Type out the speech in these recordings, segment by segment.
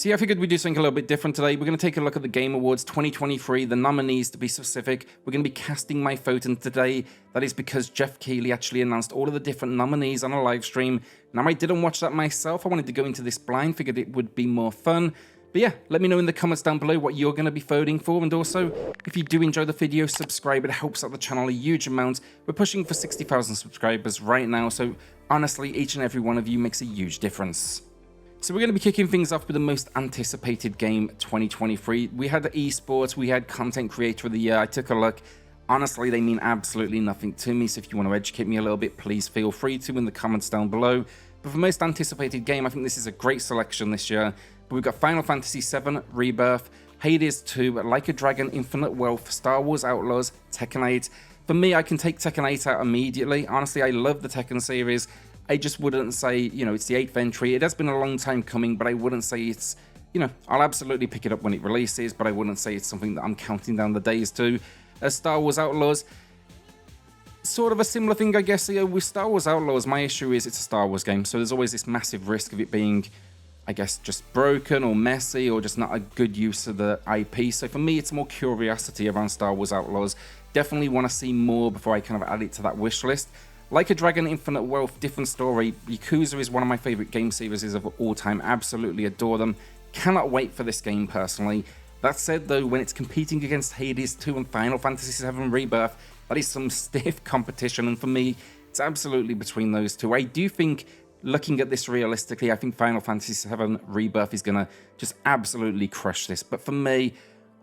So yeah, I figured we'd do something a little bit different today. We're going to take a look at the Game Awards 2023, the nominees to be specific. We're going to be casting my vote, and today that is because Jeff Keighley actually announced all of the different nominees on a live stream. Now, I didn't watch that myself. I wanted to go into this blind, figured it would be more fun. But yeah, let me know in the comments down below what you're going to be voting for, and also, if you do enjoy the video, subscribe. It helps out the channel a huge amount. We're pushing for 60,000 subscribers right now, so honestly, each and every one of you makes a huge difference. So we're going to be kicking things off with the most anticipated game 2023. We had the esports, we had content creator of the year. I took a look. Honestly, they mean absolutely nothing to me, so if you want to educate me a little bit, please feel free to in the comments down below. But for most anticipated game, I think this is a great selection this year. But we've got Final Fantasy VII Rebirth, Hades 2, Like a Dragon, Infinite Wealth, Star Wars Outlaws, Tekken 8. For me, I can take Tekken 8 out immediately. Honestly, I love the Tekken series. I just wouldn't say, it's the 8th entry. It has been a long time coming, but I wouldn't say it's, I'll absolutely pick it up when it releases, but I wouldn't say it's something that I'm counting down the days to. Star Wars Outlaws, sort of a similar thing, I guess. With Star Wars Outlaws, my issue is it's a Star Wars game, so there's always this massive risk of it being, I guess, just broken or messy or just not a good use of the IP. So for me, it's more curiosity around Star Wars Outlaws. Definitely want to see more before I kind of add it to that wish list. Like a Dragon, Infinite Wealth, different story. Yakuza is one of my favorite game series of all time. Absolutely adore them. Cannot wait for this game personally. That said though, when it's competing against Hades 2 and Final Fantasy VII Rebirth, that is some stiff competition, and for me, it's absolutely between those two. I do think, looking at this realistically, I think Final Fantasy VII Rebirth is going to just absolutely crush this. But for me,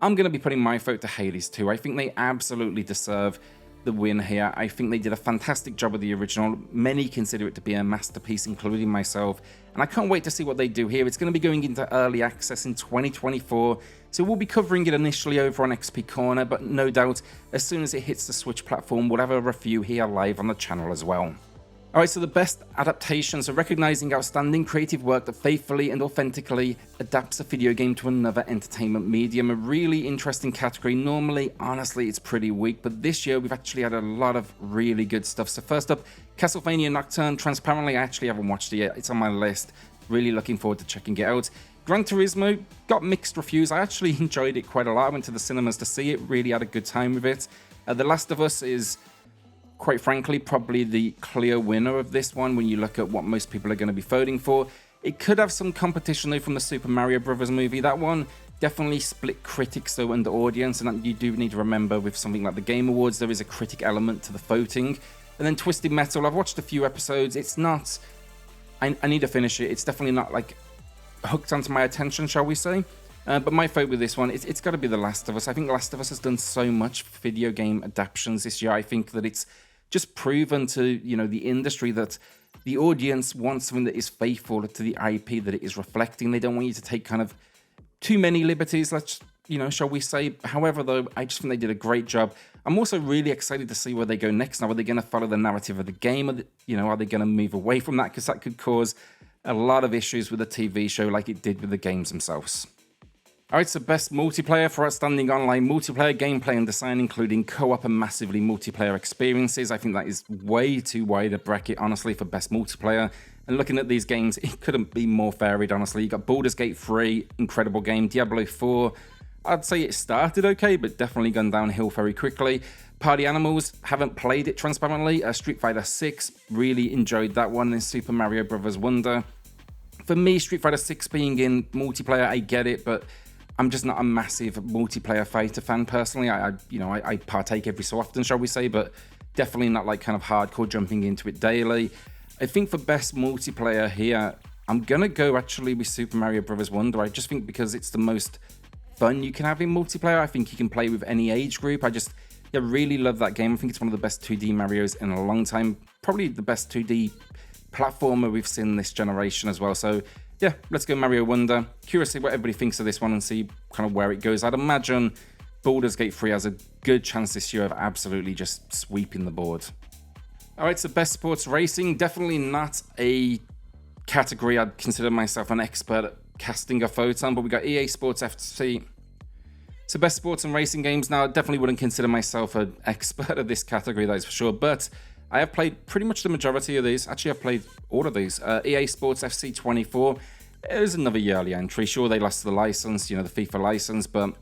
I'm going to be putting my vote to Hades 2. I think they absolutely deserve the win here. I think they did a fantastic job of the original. Many consider it to be a masterpiece, including myself, and I can't wait to see what they do here. It's going to be going into early access in 2024, so we'll be covering it initially over on SwitchCorner, but no doubt as soon as it hits the Switch platform, we'll have a review here live on the channel as well. Alright, so the best adaptation, so recognizing outstanding creative work that faithfully and authentically adapts a video game to another entertainment medium. A really interesting category. Normally, honestly, it's pretty weak, but this year we've actually had a lot of really good stuff. So first up, Castlevania Nocturne. Transparently, I actually haven't watched it yet. It's on my list. Really looking forward to checking it out. Gran Turismo got mixed reviews. I actually enjoyed it quite a lot. I went to the cinemas to see it. Really had a good time with it. The Last of Us is, quite frankly, probably the clear winner of this one when you look at what most people are going to be voting for. It could have some competition though from the Super Mario Bros. Movie. That one definitely split critics though and the audience, and that you do need to remember with something like the Game Awards, there is a critic element to the voting. And then Twisted Metal, I've watched a few episodes. It's not, I need to finish it. It's definitely not like hooked onto my attention, shall we say. But my vote with this one, it's got to be The Last of Us. I think The Last of Us has done so much for video game adaptations this year. I think that it's just proven to, the industry that the audience wants something that is faithful to the IP that it is reflecting. They don't want you to take kind of too many liberties, shall we say. However, though, I just think they did a great job. I'm also really excited to see where they go next. Now, are they going to follow the narrative of the game? Are they going to move away from that? Because that could cause a lot of issues with the TV show like it did with the games themselves. Alright, so best multiplayer for outstanding online multiplayer gameplay and design, including co-op and massively multiplayer experiences. I think that is way too wide a bracket, honestly, for best multiplayer. And looking at these games, it couldn't be more varied, honestly. You got Baldur's Gate 3, incredible game. Diablo 4, I'd say it started okay, but definitely gone downhill very quickly. Party Animals, haven't played it transparently. Street Fighter 6, really enjoyed that one. And Super Mario Bros. Wonder. For me, Street Fighter 6 being in multiplayer, I get it, but I'm just not a massive multiplayer fighter fan personally. I partake every so often, shall we say, but definitely not like kind of hardcore jumping into it daily. I think for best multiplayer here, I'm gonna go actually with Super Mario Bros. Wonder. I just think because it's the most fun you can have in multiplayer. I think you can play with any age group. I really love that game. I think it's one of the best 2D Marios in a long time. Probably the best 2D platformer we've seen this generation as well. So yeah, let's go Mario Wonder. Curious to see what everybody thinks of this one and see kind of where it goes. I'd imagine Baldur's Gate 3 has a good chance this year of absolutely just sweeping the board. Alright, so best sports racing. Definitely not a category I'd consider myself an expert at casting a vote on, but we got EA Sports FC. So best sports and racing games. Now, I definitely wouldn't consider myself an expert at this category, that is for sure, but I have played pretty much the majority of these. Actually, I've played all of these. EA Sports FC 24. it was another yearly entry. Sure, they lost the license, the FIFA license, but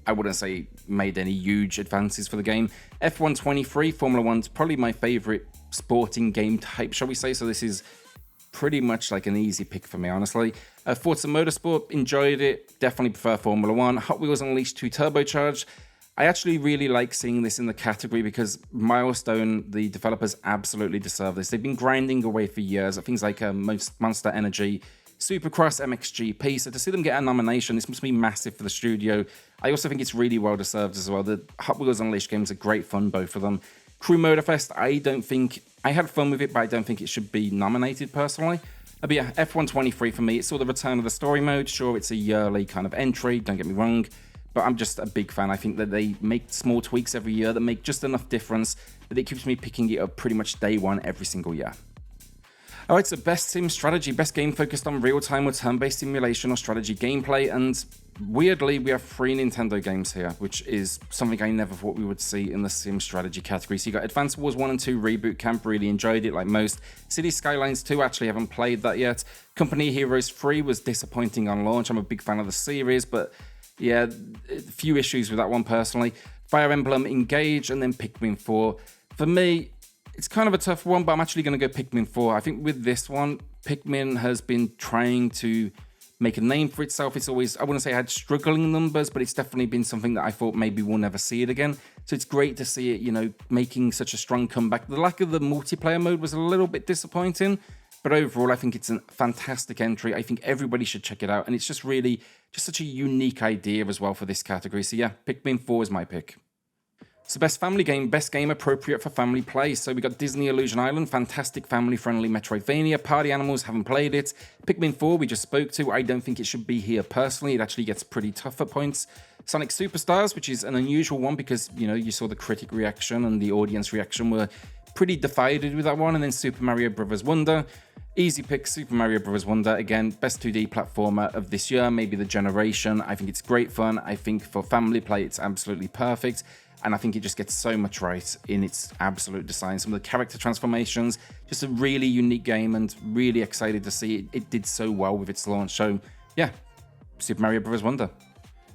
I wouldn't say made any huge advances for the game. F1 23, Formula 1's probably my favorite sporting game type, shall we say. So this is pretty much like an easy pick for me, honestly. Forza Motorsport, enjoyed it. Definitely prefer Formula 1. Hot Wheels Unleashed 2 Turbocharged. I actually really like seeing this in the category because Milestone, the developers, absolutely deserve this. They've been grinding away for years at things like Monster Energy, Supercross, MXGP, so to see them get a nomination, this must be massive for the studio. I also think it's really well deserved as well. The Hot Wheels Unleashed games are great fun, both of them. Crew Motorfest, I had fun with it, but I don't think it should be nominated personally. But yeah, F1 23 for me, it's all the return of the story mode. Sure, it's a yearly kind of entry, don't get me wrong, but I'm just a big fan. I think that they make small tweaks every year that make just enough difference that it keeps me picking it up pretty much day one every single year. Alright, so best sim strategy, best game focused on real-time or turn-based simulation or strategy gameplay, and weirdly, we have 3 Nintendo games here, which is something I never thought we would see in the sim strategy category. So you got Advance Wars 1 and 2 Reboot Camp, really enjoyed it like most. City Skylines 2, actually haven't played that yet. Company Heroes 3 was disappointing on launch. I'm a big fan of the series, but yeah, a few issues with that one personally. Fire Emblem Engage, and then Pikmin 4. For me, it's kind of a tough one, but I'm actually going to go Pikmin 4. I think with this one, Pikmin has been trying to make a name for itself. It's always, I wouldn't say I had struggling numbers, but it's definitely been something that I thought maybe we'll never see it again. So it's great to see it, making such a strong comeback. The lack of the multiplayer mode was a little bit disappointing, but overall, I think it's a fantastic entry. I think everybody should check it out, and it's just really just such a unique idea as well for this category. So yeah, Pikmin 4 is my pick. So best family game, best game appropriate for family play. So we got Disney Illusion Island, fantastic family-friendly Metroidvania. Party Animals, haven't played it. Pikmin 4, we just spoke to. I don't think it should be here personally. It actually gets pretty tough at points. Sonic Superstars, which is an unusual one because, you saw the critic reaction and the audience reaction were pretty divided with that one. And then Super Mario Bros. Wonder. Easy pick, Super Mario Bros. Wonder. Again, best 2D platformer of this year, maybe the generation. I think it's great fun. I think for family play, it's absolutely perfect. And I think it just gets so much right in its absolute design. Some of the character transformations, just a really unique game and really excited to see it did so well with its launch. So yeah, Super Mario Bros. Wonder.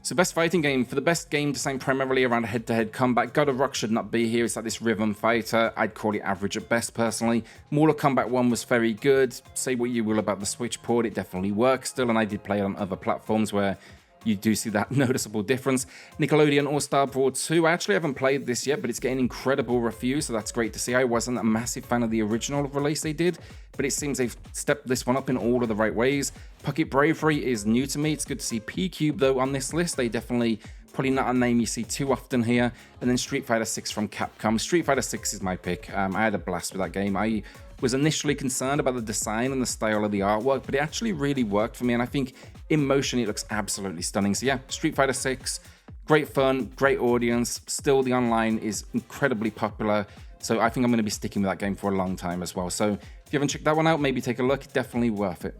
So best fighting game, for the best game designed primarily around head-to-head combat, God of Rock should not be here. It's like this rhythm fighter. I'd call it average at best personally. Mortal Kombat 1 was very good. Say what you will about the Switch port, it definitely works still, and I did play it on other platforms where you do see that noticeable difference. Nickelodeon All-Star Brawl 2, I actually haven't played this yet, but it's getting incredible reviews, so that's great to see. I wasn't a massive fan of the original release they did, but it seems they've stepped this one up in all of the right ways. Pocket Bravery is new to me. It's good to see P-Cube, though, on this list. They definitely, probably not a name you see too often here. And then Street Fighter 6 from Capcom. Street Fighter 6 is my pick. I had a blast with that game. I was initially concerned about the design and the style of the artwork, but it actually really worked for me, and I think in motion it looks absolutely stunning. So yeah, Street Fighter 6, great fun, great audience. Still, the online is incredibly popular, so I think I'm going to be sticking with that game for a long time as well. So if you haven't checked that one out, maybe take a look. Definitely worth it.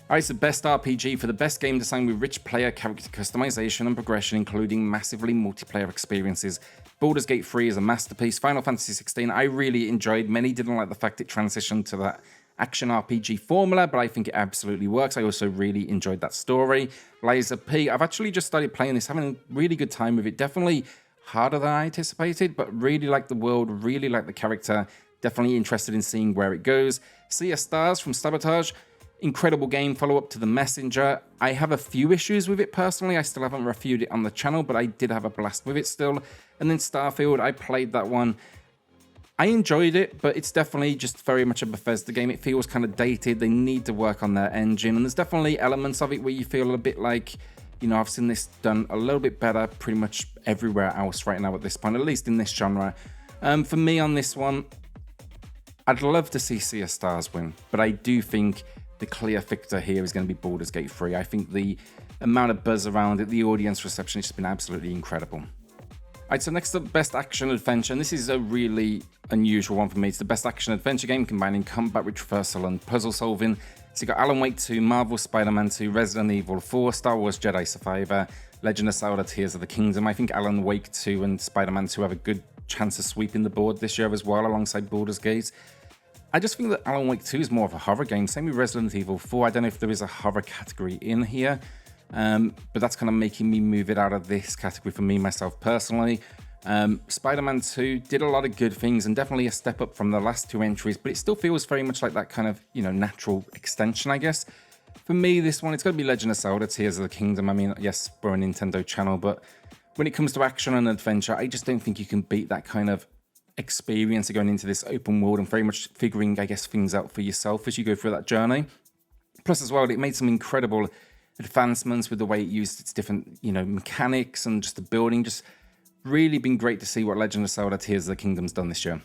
Alright, so best RPG, for the best game designed with rich player character customization and progression, including massively multiplayer experiences. Baldur's Gate 3 is a masterpiece. Final Fantasy 16 I really enjoyed. Many didn't like the fact it transitioned to that action RPG formula, but I think it absolutely works. I also really enjoyed that story. Liza P, I've actually just started playing this, having a really good time with it. Definitely harder than I anticipated, but really like the world, really like the character. Definitely interested in seeing where it goes. Sea of Stars from Sabotage. Incredible game, follow-up to The Messenger. I have a few issues with it personally. I still haven't reviewed it on the channel, but I did have a blast with it still. And then Starfield, I played that one. I enjoyed it, but it's definitely just very much a Bethesda game. It feels kind of dated. They need to work on their engine. And there's definitely elements of it where you feel a bit like, I've seen this done a little bit better pretty much everywhere else right now at this point, at least in this genre. For me on this one, I'd love to see Sea of Stars win, but I do think the clear victor here is going to be Baldur's Gate 3. I think the amount of buzz around it, the audience reception has just been absolutely incredible. Alright, so next up, Best Action Adventure, and this is a really unusual one for me. It's the Best Action Adventure game combining combat with traversal and puzzle solving. So you got Alan Wake 2, Marvel Spider-Man 2, Resident Evil 4, Star Wars Jedi Survivor, Legend of Zelda Tears of the Kingdom. I think Alan Wake 2 and Spider-Man 2 have a good chance of sweeping the board this year as well, alongside Baldur's Gate. I just think that Alan Wake 2 is more of a horror game. Same with Resident Evil 4. I don't know if there is a horror category in here, but that's kind of making me move it out of this category for me, myself personally. Spider-Man 2 did a lot of good things and definitely a step up from the last 2 entries, but it still feels very much like that kind of, natural extension, I guess. For me, this one, it's going to be Legend of Zelda Tears of the Kingdom. I mean, yes, we're a Nintendo channel, but when it comes to action and adventure, I just don't think you can beat that kind of experience of going into this open world and very much figuring, I guess, things out for yourself as you go through that journey. Plus, as well, it made some incredible advancements with the way it used its different, mechanics and just the building. Just really been great to see what Legend of Zelda Tears of the Kingdom's done this year.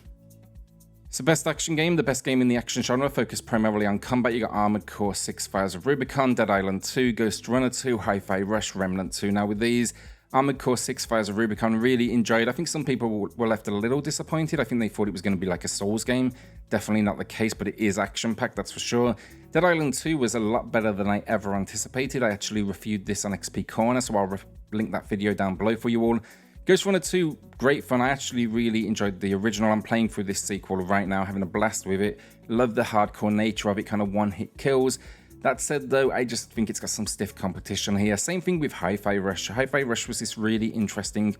So best action game, the best game in the action genre, focused primarily on combat. You got Armored Core 6, Fires of Rubicon, Dead Island 2, Ghost Runner 2, Hi-Fi Rush, Remnant 2. Now with these, Armored Core 6, Fires of Rubicon, really enjoyed. I think some people were left a little disappointed. I think they thought it was going to be like a Souls game. Definitely not the case, but it is action-packed, that's for sure. Dead Island 2 was a lot better than I ever anticipated. I actually reviewed this on XP Corner, so I'll link that video down below for you all. Ghost Runner 2, great fun. I actually really enjoyed the original. I'm playing through this sequel right now, having a blast with it. Love the hardcore nature of it, kind of one-hit kills. That said, though, I just think it's got some stiff competition here. Same thing with Hi-Fi Rush. Hi-Fi Rush was this really interesting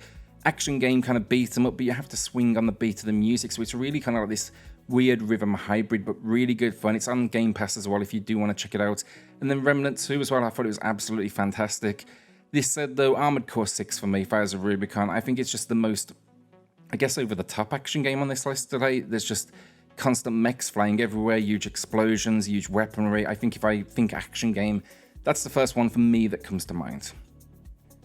action game, kind of beat 'em up, but you have to swing on the beat of the music, so it's really kind of like this weird rhythm hybrid, but really good fun. It's on Game Pass as well if you do want to check it out. And then Remnant 2 as well, I thought it was absolutely fantastic. This said, though, Armored Core 6 for me, Fires of Rubicon, I think it's just the most, I guess, over-the-top action game on this list today. There's just constant mechs flying everywhere, huge explosions, huge weaponry. I think if I think action game, that's the first one for me that comes to mind.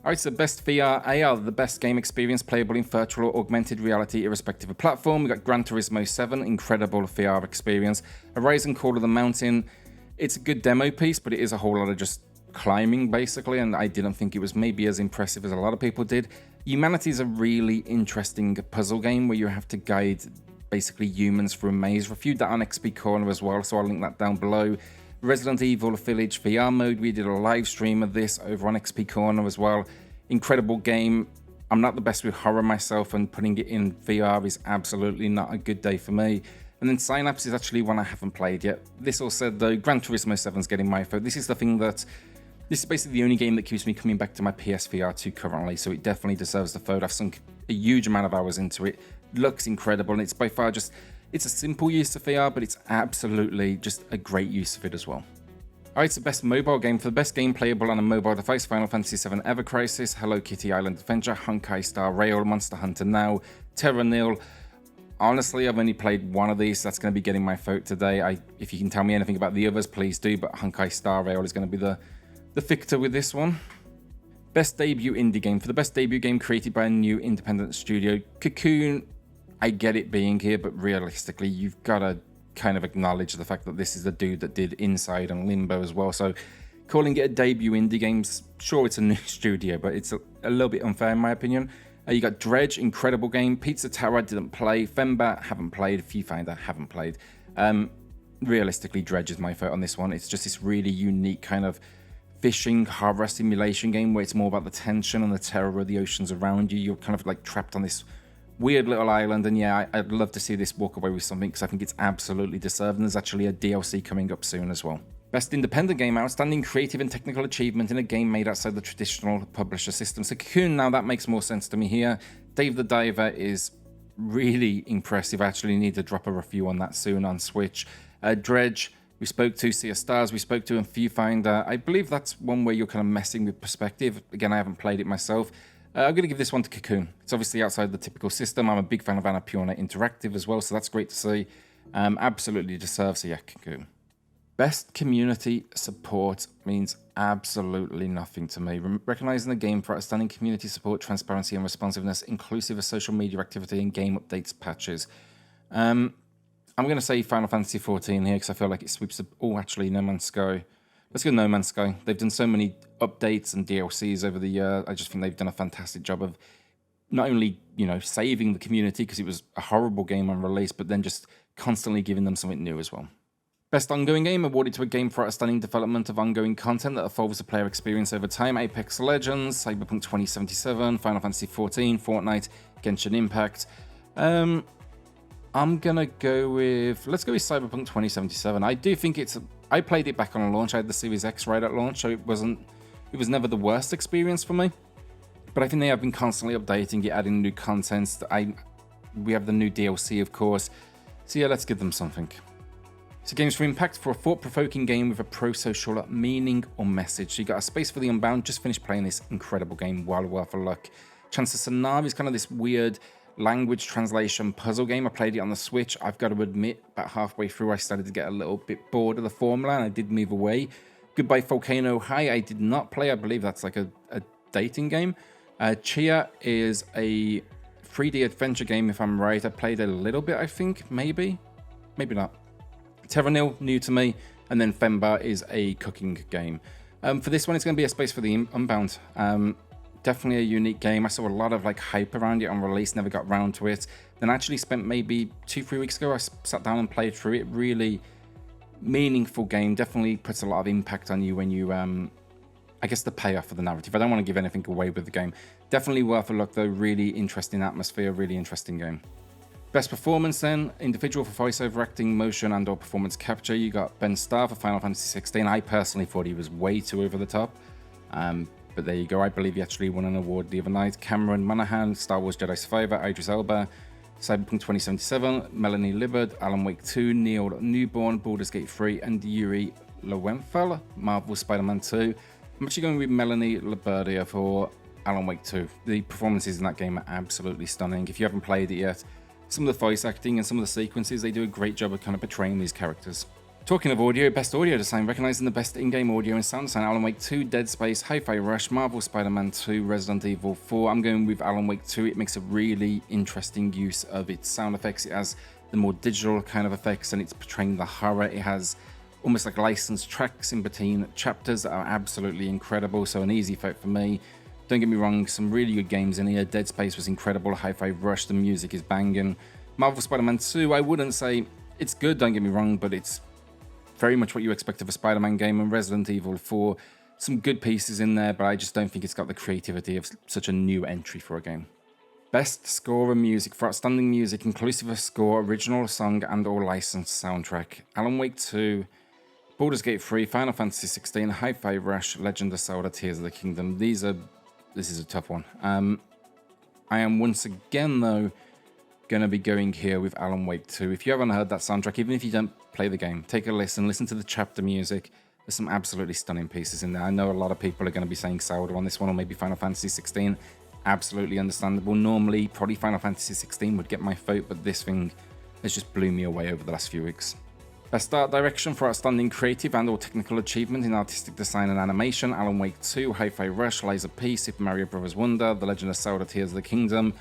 Alright, so best VR AR, the best game experience playable in virtual or augmented reality irrespective of platform. We got Gran Turismo 7, incredible VR experience. Horizon Call of the Mountain, it's a good demo piece, but it is a whole lot of just climbing basically, and I didn't think it was maybe as impressive as a lot of people did. Humanity is a really interesting puzzle game where you have to guide basically humans through a maze. Reviewed that on XP Corner as well, so I'll link that down below. Resident Evil Village VR mode, we did a live stream of this over on XP Corner as well. Incredible game. I'm not the best with horror myself, and putting it in VR is absolutely not a good day for me. And then Synapse is actually one I haven't played yet. This all said, though, Gran Turismo 7 is getting my vote. This is the thing that, this is basically the only game that keeps me coming back to my PSVR 2 currently, so it definitely deserves the vote. I've sunk a huge amount of hours into it. Looks incredible, and it's by far just, it's a simple use of VR, but it's absolutely just a great use of it as well. Alright, so best mobile game. For the best game playable on a mobile device, Final Fantasy VII Ever Crisis, Hello Kitty Island Adventure, Honkai Star Rail, Monster Hunter Now, Terra Nil. Honestly, I've only played one of these, so that's going to be getting my vote today. If you can tell me anything about the others, please do, but Honkai Star Rail is going to be the victor with this one. Best debut indie game. For the best debut game created by a new independent studio, Cocoon, I get it being here, but realistically, you've got to kind of acknowledge the fact that this is the dude that did Inside and Limbo as well. So calling it a debut indie game, sure, it's a new studio, but it's a little bit unfair in my opinion. You got Dredge, incredible game. Pizza Tower, didn't play. Fembat, haven't played. Viewfinder, haven't played. Realistically, Dredge is my vote on this one. It's just this really unique kind of fishing horror simulation game where it's more about the tension and the terror of the oceans around you. You're kind of like trapped on this weird little island, and yeah, I'd love to see this walk away with something because I think it's absolutely deserved, and there's actually a DLC coming up soon as well. Best independent game, outstanding creative and technical achievement in a game made outside the traditional publisher system. So Cocoon, now that makes more sense to me here. Dave the Diver is really impressive. I actually need to drop a review on that soon on Switch. Dredge, we spoke to. Sea of Stars, we spoke to. And Viewfinder, I believe that's one where you're kind of messing with perspective. Again, I haven't played it myself. I'm going to give this one to Cocoon. It's obviously outside the typical system. I'm a big fan of Annapurna Interactive as well, so that's great to see. Absolutely deserves a Cocoon. Best community support means absolutely nothing to me. Recognizing the game for outstanding community support, transparency and responsiveness, inclusive of social media activity and game updates patches. I'm going to say Final Fantasy XIV here because I feel like it sweeps the... Oh, actually, No Man's Sky. Let's go No Man's Sky. They've done so many updates and DLCs over the year. I just think they've done a fantastic job of not only, saving the community because it was a horrible game on release, but then just constantly giving them something new as well. Best ongoing game, awarded to a game for outstanding development of ongoing content that evolves the player experience over time. Apex Legends, Cyberpunk 2077, Final Fantasy XIV, Fortnite, Genshin Impact. I'm gonna go with, let's go with Cyberpunk 2077. I do think I played it back on launch. I had the Series X right at launch, so it was never the worst experience for me. But I think they have been constantly updating it, adding new content. We have the new DLC, of course. So yeah, let's give them something. So Games for Impact, for a thought-provoking game with a pro-social meaning or message. So you got a Space for the Unbound. Just finished playing this incredible game, well worth a look. Chance of Sonar is kind of this weird language translation puzzle game. I played it on the Switch. I've got to admit, about halfway through, I started to get a little bit bored of the formula, and I did move away. Goodbye Volcano High, I did not play. I believe that's like a dating game. Chia is a 3D adventure game, if I'm right. I played a little bit, I think. Maybe not. Terra Nil, new to me. And then Femba is a cooking game. For this one, it's going to be a Space for the Unbound. Definitely a unique game. I saw a lot of hype around it on release, never got round to it. Then I actually spent maybe 2-3 weeks ago, I sat down and played through it. Really meaningful game. Definitely puts a lot of impact on you when you I guess the payoff for the narrative. I don't want to give anything away with the game. Definitely worth a look though. Really interesting atmosphere, really interesting game. Best performance then, individual for voiceover acting, motion and or performance capture. You got Ben Starr for Final Fantasy 16. I personally thought he was way too over the top. But there you go. I believe he actually won an award the other night. Cameron Monaghan, Star Wars Jedi Survivor, Idris Elba, Cyberpunk 2077, Melanie Libbard, Alan Wake 2, Neil Newborn, Baldur's Gate 3, and Yuri Lowenthal, Marvel Spider-Man 2. I'm actually going with Melanie Libbard for Alan Wake 2. The performances in that game are absolutely stunning. If you haven't played it yet, some of the voice acting and some of the sequences, they do a great job of kind of portraying these characters. Talking of audio, best audio design, recognizing the best in-game audio and sound design, Alan Wake 2, Dead Space, Hi-Fi Rush, Marvel Spider-Man 2, Resident Evil 4. I'm going with Alan Wake 2. It makes a really interesting use of its sound effects. It has the more digital kind of effects and it's portraying the horror. It has almost like licensed tracks in between chapters that are absolutely incredible. So an easy vote for me. Don't get me wrong, some really good games in here. Dead Space was incredible. Hi-Fi Rush, the music is banging. Marvel Spider-Man 2, I wouldn't say it's good, don't get me wrong, but it's very much what you expect of a Spider-Man game. And Resident Evil 4, some good pieces in there, but I just don't think it's got the creativity of such a new entry for a game. Best score and music, for outstanding music, inclusive of score, original song and or licensed soundtrack. Alan Wake 2, Baldur's Gate 3, Final Fantasy 16, Hi-Fi Rush, Legend of Zelda Tears of the Kingdom. This is a tough one. I am once again, though, going to be going here with Alan Wake 2. If you haven't heard that soundtrack, even if you don't play the game, take a listen to the chapter music. There's some absolutely stunning pieces in there. I know a lot of people are going to be saying Zelda on this one, or maybe Final Fantasy 16. Absolutely understandable. Normally, probably Final Fantasy 16 would get my vote, but this thing has just blew me away over the last few weeks. Best art direction, for outstanding creative and or technical achievement in artistic design and animation, Alan Wake 2, Hi-Fi Rush, Lies of P, Super Mario Bros. Wonder, The Legend of Zelda Tears of the Kingdom.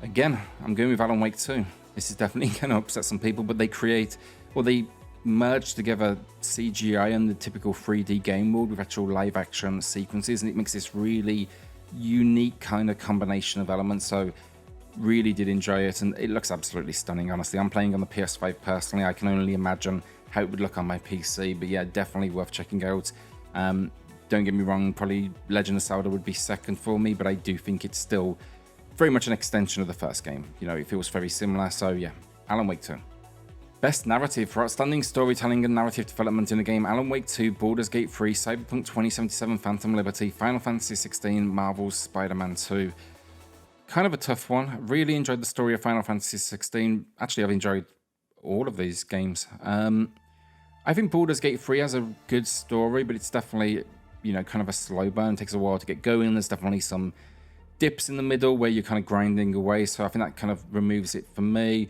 Again, I'm going with Alan Wake 2. This is definitely going to upset some people, but they merge together CGI and the typical 3D game world with actual live action sequences, and it makes this really unique kind of combination of elements. So really did enjoy it, and it looks absolutely stunning, honestly. I'm playing on the PS5 personally. I can only imagine how it would look on my PC, but yeah, definitely worth checking out. Don't get me wrong, probably Legend of Zelda would be second for me, but I do think it's still very much an extension of the first game. You know, it feels very similar, so yeah, Alan Wake 2. Best narrative, for outstanding storytelling and narrative development in the game, Alan Wake 2, Baldur's Gate 3, Cyberpunk 2077, Phantom Liberty, Final Fantasy 16, Marvel's Spider-Man 2. Kind of a tough one. Really enjoyed the story of Final Fantasy 16. Actually, I've enjoyed all of these games. I think Baldur's Gate 3 has a good story, but it's definitely, kind of a slow burn. It takes a while to get going. There's definitely some dips in the middle where you're kind of grinding away, so I think that kind of removes it for me.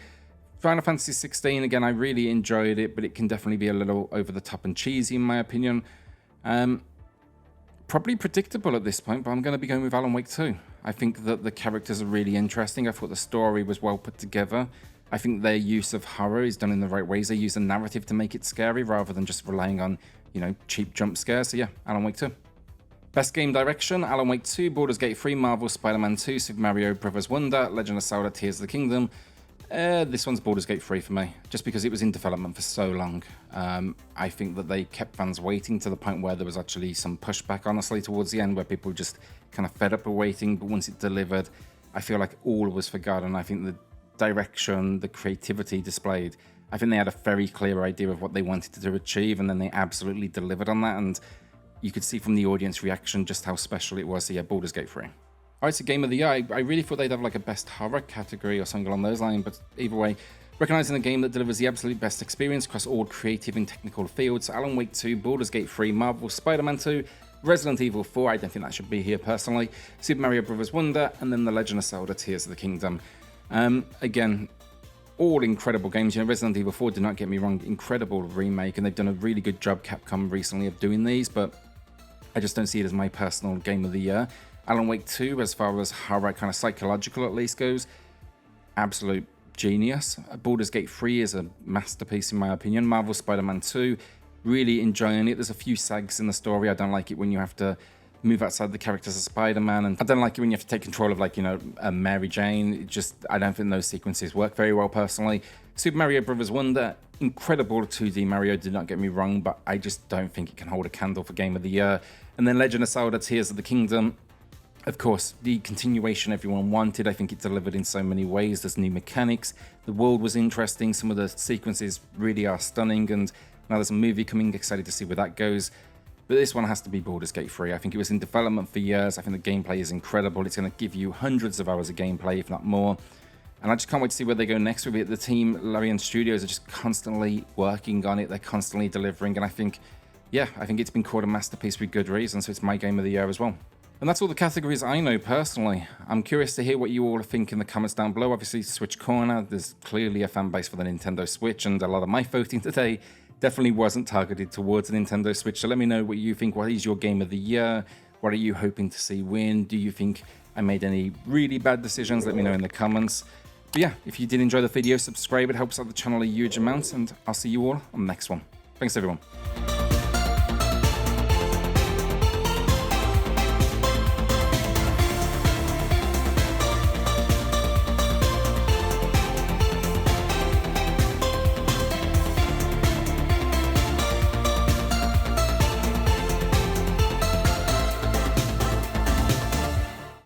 Final Fantasy 16, again, I really enjoyed it, but it can definitely be a little over the top and cheesy in my opinion. Probably predictable at this point, but I'm going to be going with Alan Wake 2. I think that the characters are really interesting. I thought the story was well put together. I think their use of horror is done in the right ways. They use a narrative to make it scary rather than just relying on, cheap jump scares. So yeah, Alan Wake 2. Best game direction, Alan Wake 2, Baldur's Gate 3, Marvel Spider-Man 2, Super Mario Bros. Wonder, Legend of Zelda Tears of the Kingdom. This one's Baldur's Gate 3 for me, just because it was in development for so long. I think that they kept fans waiting to the point where there was actually some pushback, honestly, towards the end, where people just kind of fed up with waiting. But once it delivered, I feel like all was forgotten. I think that direction, the creativity displayed. I think they had a very clear idea of what they wanted to achieve, and then they absolutely delivered on that, and you could see from the audience reaction just how special it was. So yeah, Baldur's Gate 3. Alright, so Game of the Year, I really thought they'd have like a best horror category or something along those lines, but either way, recognizing a game that delivers the absolute best experience across all creative and technical fields, Alan Wake 2, Baldur's Gate 3, Marvel Spider-Man 2, Resident Evil 4, I don't think that should be here personally, Super Mario Bros. Wonder, and then The Legend of Zelda Tears of the Kingdom. Again, all incredible games. You know, Resident Evil 4, do not get me wrong, incredible remake, and they've done a really good job, Capcom, recently of doing these, but I just don't see it as my personal Game of the Year. Alan Wake 2, as far as horror, kind of psychological at least goes, absolute genius. Baldur's Gate 3 is a masterpiece in my opinion. Marvel Spider-Man 2, really enjoying it. There's a few sags in the story. I don't like it when you have to move outside the characters of Spider-Man, and I don't like it when you have to take control of, like, you know, Mary Jane. I don't think those sequences work very well personally. Super Mario Bros. Wonder, incredible 2D Mario, do not get me wrong, but I just don't think it can hold a candle for Game of the Year. And then Legend of Zelda Tears of the Kingdom, of course, the continuation everyone wanted. I think it delivered in so many ways. There's new mechanics, the world was interesting, some of the sequences really are stunning, and now there's a movie coming, excited to see where that goes. But this one has to be Baldur's Gate 3. I think it was in development for years. I think the gameplay is incredible. It's going to give you hundreds of hours of gameplay, if not more. And I just can't wait to see where they go next with it. The team, Larian Studios, are just constantly working on it. They're constantly delivering. And I think, yeah, I think it's been called a masterpiece with good reason. So it's my Game of the Year as well. And that's all the categories I know personally. I'm curious to hear what you all think in the comments down below. Obviously, Switch Corner, there's clearly a fan base for the Nintendo Switch, and a lot of my voting today definitely wasn't targeted towards the Nintendo Switch. So let me know what you think. What is your Game of the Year? What are you hoping to see win? Do you think I made any really bad decisions? Let me know in the comments. But yeah, if you did enjoy the video, subscribe. It helps out the channel a huge amount, and I'll see you all on the next one. Thanks, everyone.